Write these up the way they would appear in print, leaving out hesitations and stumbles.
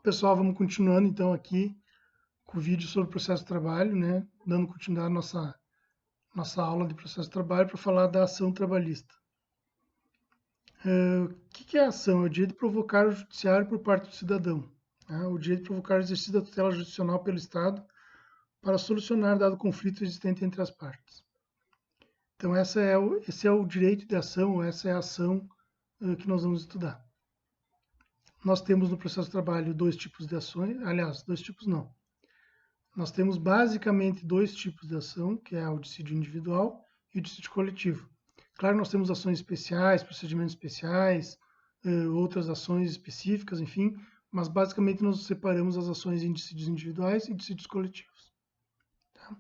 Pessoal, vamos continuando então aqui com o vídeo sobre processo de trabalho, né? Dando continuidade à nossa aula de processo de trabalho para falar da ação trabalhista. O que é a ação? É o direito de provocar o judiciário por parte do cidadão, né? O direito de provocar o exercício da tutela judicial pelo Estado para solucionar dado conflito existente entre as partes. Então esse é o direito de ação, essa é a ação que nós vamos estudar. Nós temos no processo de trabalho dois tipos de ações, aliás, dois tipos não. Nós temos basicamente dois tipos de ação, que é o dissídio individual e o dissídio coletivo. Claro, nós temos ações especiais, procedimentos especiais, outras ações específicas, enfim, mas basicamente nós separamos as ações em dissídios individuais e dissídios coletivos. Tá?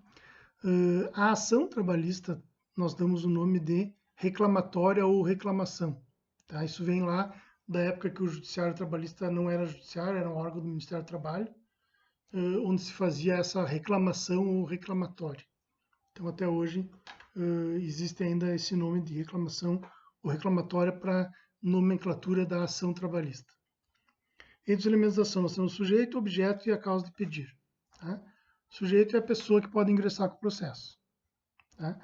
A ação trabalhista, nós damos o nome de reclamatória ou reclamação. Tá? Isso vem lá da época que o judiciário trabalhista não era judiciário, era um órgão do Ministério do Trabalho, onde se fazia essa reclamação ou reclamatória. Então, até hoje, existe ainda esse nome de reclamação ou reclamatória para nomenclatura da ação trabalhista. Entre os elementos da ação, nós temos o sujeito, o objeto e a causa de pedir. Tá? O sujeito é a pessoa que pode ingressar com o processo. Tá?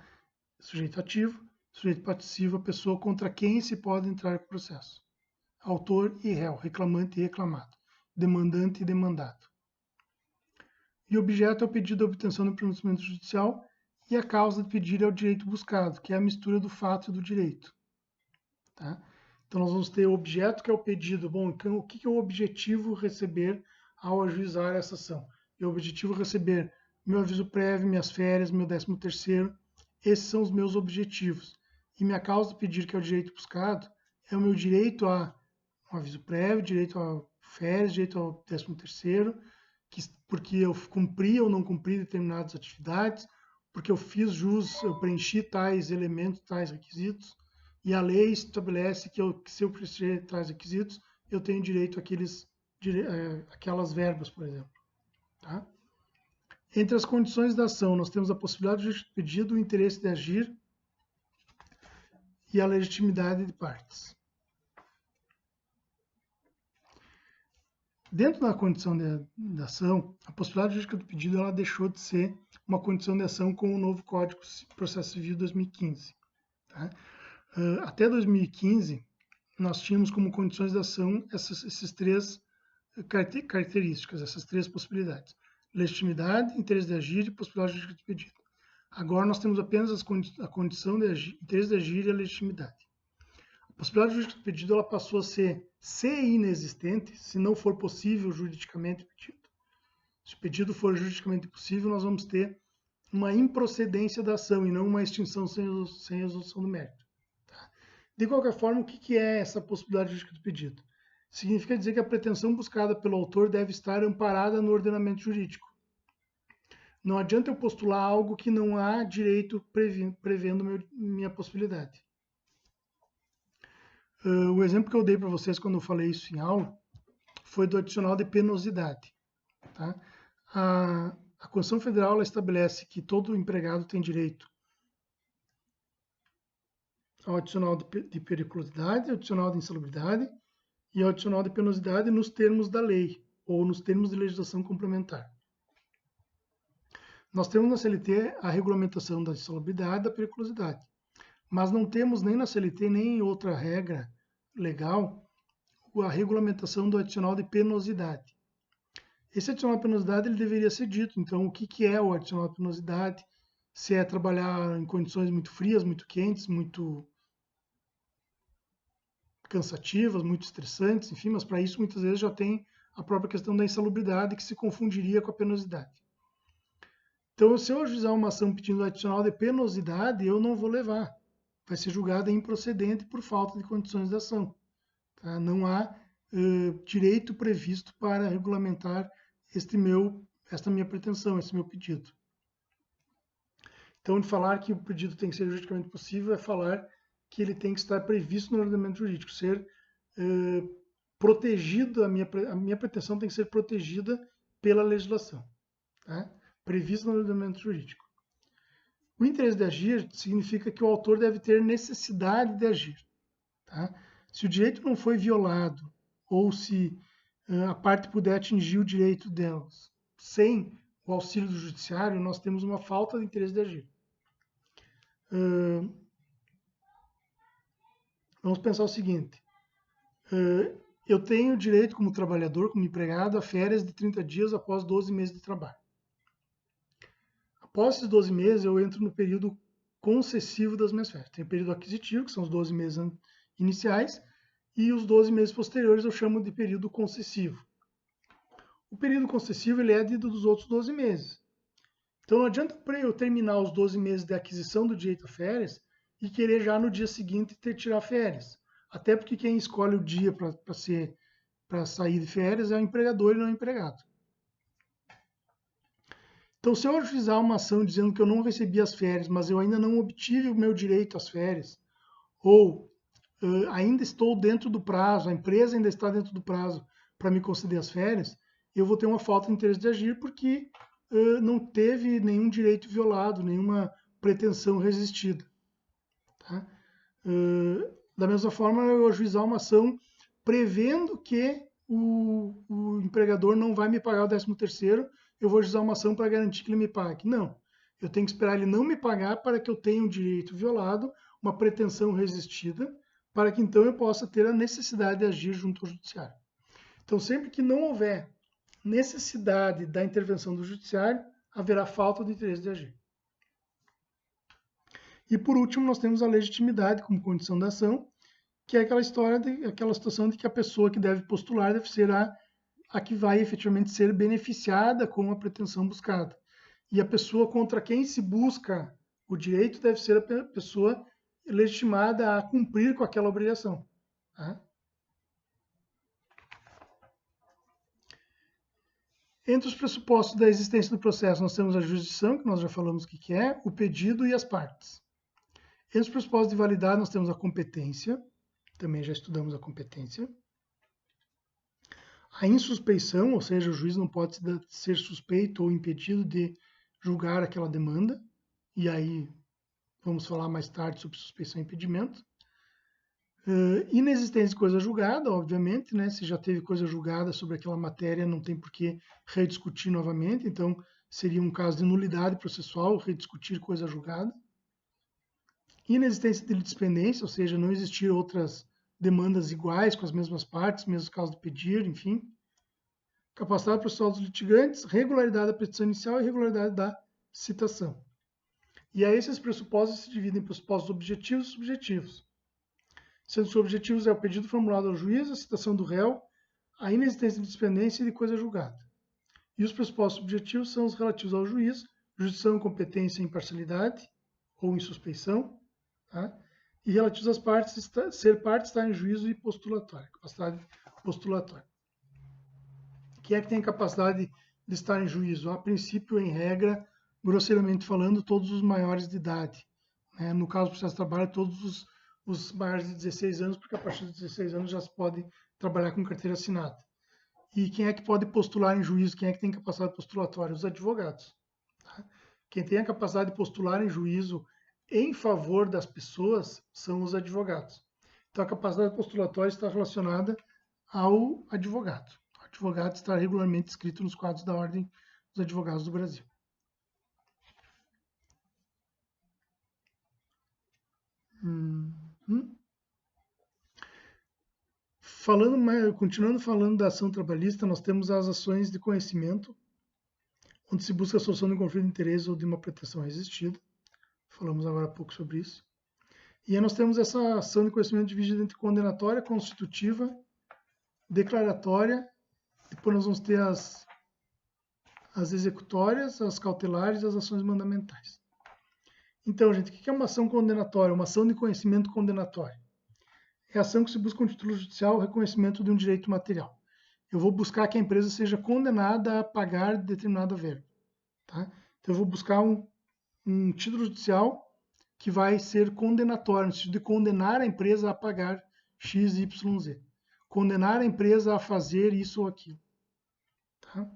Sujeito ativo, sujeito passivo, a pessoa contra quem se pode entrar com o processo. Autor e réu, reclamante e reclamado, demandante e demandado. E o objeto é o pedido de obtenção do pronunciamento judicial e a causa de pedir é o direito buscado, que é a mistura do fato e do direito. Tá? Então, nós vamos ter o objeto, que é o pedido. Bom, então, o que é o objetivo receber ao ajuizar essa ação? É o objetivo receber meu aviso prévio, minhas férias, meu 13º. Esses são os meus objetivos. E minha causa de pedir, que é o direito buscado, é o meu direito a um aviso prévio, direito a férias, direito ao 13º, porque eu cumpri ou não cumpri determinadas atividades, porque eu fiz jus, eu preenchi tais elementos, tais requisitos, e a lei estabelece que se eu preencher tais requisitos, eu tenho direito àquelas verbas, por exemplo. Tá? Entre as condições da ação, nós temos a possibilidade de pedido, o interesse de agir e a legitimidade de partes. Dentro da condição de ação, a possibilidade jurídica do pedido ela deixou de ser uma condição de ação com o novo Código de Processo Civil 2015. Tá? Até 2015, nós tínhamos como condições de ação essas três características, essas três possibilidades. Legitimidade, interesse de agir e possibilidade jurídica do pedido. Agora nós temos apenas a condição de agir, interesse de agir e a legitimidade. A possibilidade jurídica do pedido ela passou a ser, se inexistente, se não for possível juridicamente o pedido. Se o pedido for juridicamente possível, nós vamos ter uma improcedência da ação e não uma extinção sem resolução do mérito. Tá? De qualquer forma, o que é essa possibilidade jurídica do pedido? Significa dizer que a pretensão buscada pelo autor deve estar amparada no ordenamento jurídico. Não adianta eu postular algo que não há direito prevendo minha possibilidade. O exemplo que eu dei para vocês quando eu falei isso em aula foi do adicional de penosidade. Tá? A Constituição Federal ela estabelece que todo empregado tem direito ao adicional de periculosidade, ao adicional de insalubridade e ao adicional de penosidade nos termos da lei ou nos termos de legislação complementar. Nós temos na CLT a regulamentação da insalubridade e da periculosidade, mas não temos nem na CLT nem em outra regra legal a regulamentação do adicional de penosidade. Esse adicional de penosidade ele deveria ser dito. Então, o que é o adicional de penosidade? Se é trabalhar em condições muito frias, muito quentes, muito cansativas, muito estressantes, enfim, mas para isso muitas vezes já tem a própria questão da insalubridade que se confundiria com a penosidade. Então, se eu ajuizar uma ação pedindo adicional de penosidade, eu não vou levar. Vai ser julgada improcedente por falta de condições de ação. Tá? Não há direito previsto para regulamentar esta minha pretensão, esse meu pedido. Então, de falar que o pedido tem que ser juridicamente possível é falar que ele tem que estar previsto no ordenamento jurídico, ser protegido, a minha pretensão tem que ser protegida pela legislação, tá? Previsto no ordenamento jurídico. O interesse de agir significa que o autor deve ter necessidade de agir. Tá? Se o direito não foi violado ou se a parte puder atingir o direito delas sem o auxílio do judiciário, nós temos uma falta de interesse de agir. Vamos pensar o seguinte, eu tenho direito como trabalhador, como empregado, a férias de 30 dias após 12 meses de trabalho. Após esses 12 meses, eu entro no período concessivo das minhas férias. Tem o período aquisitivo, que são os 12 meses iniciais, e os 12 meses posteriores eu chamo de período concessivo. O período concessivo ele é dos outros 12 meses. Então não adianta eu terminar os 12 meses de aquisição do direito a férias e querer já no dia seguinte tirar férias. Até porque quem escolhe o dia para sair de férias é o empregador e não o empregado. Então, se eu ajuizar uma ação dizendo que eu não recebi as férias, mas eu ainda não obtive o meu direito às férias, ou ainda estou dentro do prazo, a empresa ainda está dentro do prazo para me conceder as férias, eu vou ter uma falta de interesse de agir porque não teve nenhum direito violado, nenhuma pretensão resistida. Tá? Da mesma forma, eu ajuizar uma ação prevendo que o empregador não vai me pagar o 13º, eu vou ajuizar uma ação para garantir que ele me pague. Não, eu tenho que esperar ele não me pagar para que eu tenha um direito violado, uma pretensão resistida, para que então eu possa ter a necessidade de agir junto ao judiciário. Então, sempre que não houver necessidade da intervenção do judiciário, haverá falta de interesse de agir. E por último, nós temos a legitimidade como condição da ação, que é aquela situação de que a pessoa que deve postular deve ser a que vai efetivamente ser beneficiada com a pretensão buscada. E a pessoa contra quem se busca o direito deve ser a pessoa legitimada a cumprir com aquela obrigação. Tá? Entre os pressupostos da existência do processo, nós temos a jurisdição, que nós já falamos o que é, o pedido e as partes. Entre os pressupostos de validade, nós temos a competência, também já estudamos a competência. A insuspeição, ou seja, o juiz não pode ser suspeito ou impedido de julgar aquela demanda, e aí vamos falar mais tarde sobre suspeição e impedimento. Inexistência de coisa julgada, obviamente, né? Se já teve coisa julgada sobre aquela matéria, não tem por que rediscutir novamente, então seria um caso de nulidade processual, rediscutir coisa julgada. Inexistência de litispendência, ou seja, não existir outras demandas iguais com as mesmas partes, mesmo caso de pedir, enfim. Capacidade processual dos litigantes, regularidade da petição inicial e regularidade da citação. E aí esses pressupostos se dividem em pressupostos objetivos e subjetivos. Sendo que os objetivos é o pedido formulado ao juiz, a citação do réu, a inexistência de dispendência e de coisa julgada. E os pressupostos subjetivos são os relativos ao juiz, jurisdição, competência e imparcialidade, ou insuspeição, tá? E relativos às partes, ser parte, estar em juízo e postulatória, capacidade postulatória. Quem é que tem capacidade de estar em juízo? A princípio, em regra, grosseiramente falando, todos os maiores de idade. Né? No caso do processo de trabalho, todos os maiores de 16 anos, porque a partir de 16 anos já se pode trabalhar com carteira assinada. E quem é que pode postular em juízo? Quem é que tem capacidade postulatória? Os advogados. Tá? Quem tem a capacidade de postular em juízo em favor das pessoas são os advogados. Então, a capacidade postulatória está relacionada ao advogado. O advogado está regularmente inscrito nos quadros da Ordem dos Advogados do Brasil. Continuando falando da ação trabalhista, nós temos as ações de conhecimento, onde se busca a solução de um conflito de interesse ou de uma pretensão resistida. Falamos agora há pouco sobre isso. E aí nós temos essa ação de conhecimento dividida entre condenatória, constitutiva, declaratória, depois nós vamos ter as executórias, as cautelares e as ações mandamentais. Então, gente, o que é uma ação condenatória? Uma ação de conhecimento condenatório. É a ação que se busca um título judicial o reconhecimento de um direito material. Eu vou buscar que a empresa seja condenada a pagar determinada verba. Tá? Então, eu vou buscar um título judicial que vai ser condenatório, no sentido de condenar a empresa a pagar X, Y, Z. Condenar a empresa a fazer isso ou aquilo. Tá?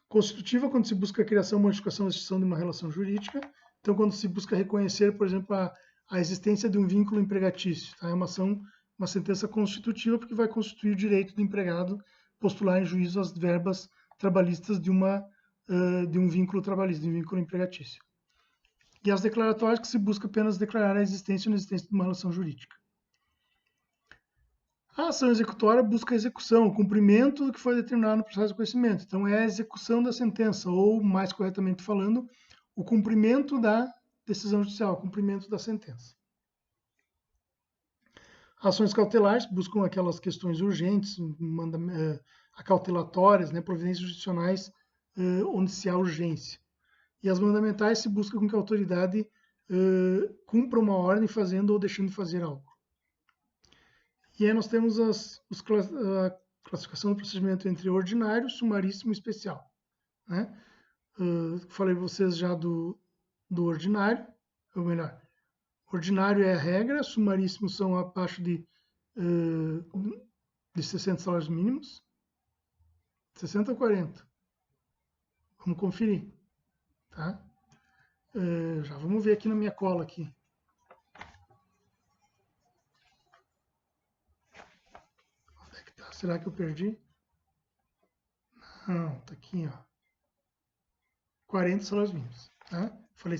Constitutiva, quando se busca a criação, modificação ou extinção de uma relação jurídica. Então, quando se busca reconhecer, por exemplo, a existência de um vínculo empregatício. Tá? É uma ação uma sentença constitutiva, porque vai constituir o direito do empregado postular em juízo as verbas trabalhistas de um vínculo trabalhista, de um vínculo empregatício. E as declaratórias, que se busca apenas declarar a existência ou inexistência de uma relação jurídica. A ação executória busca a execução, o cumprimento do que foi determinado no processo de conhecimento. Então, é a execução da sentença, ou, mais corretamente falando, o cumprimento da decisão judicial, o cumprimento da sentença. Ações cautelares buscam aquelas questões urgentes, acautelatórias, né, providências judicionais onde se há urgência. E as mandamentais se busca com que a autoridade cumpra uma ordem fazendo ou deixando de fazer algo. E aí nós temos a classificação do procedimento entre ordinário, sumaríssimo e especial. Né? Falei para vocês já do ordinário, ou melhor, ordinário é a regra, sumaríssimo são abaixo de 60 salários mínimos. 60 ou 40? Vamos conferir. Tá? Já vamos ver aqui na minha cola aqui. Onde é que tá? Será que eu perdi? Não, tá aqui, ó. 40 salários mínimos. Tá?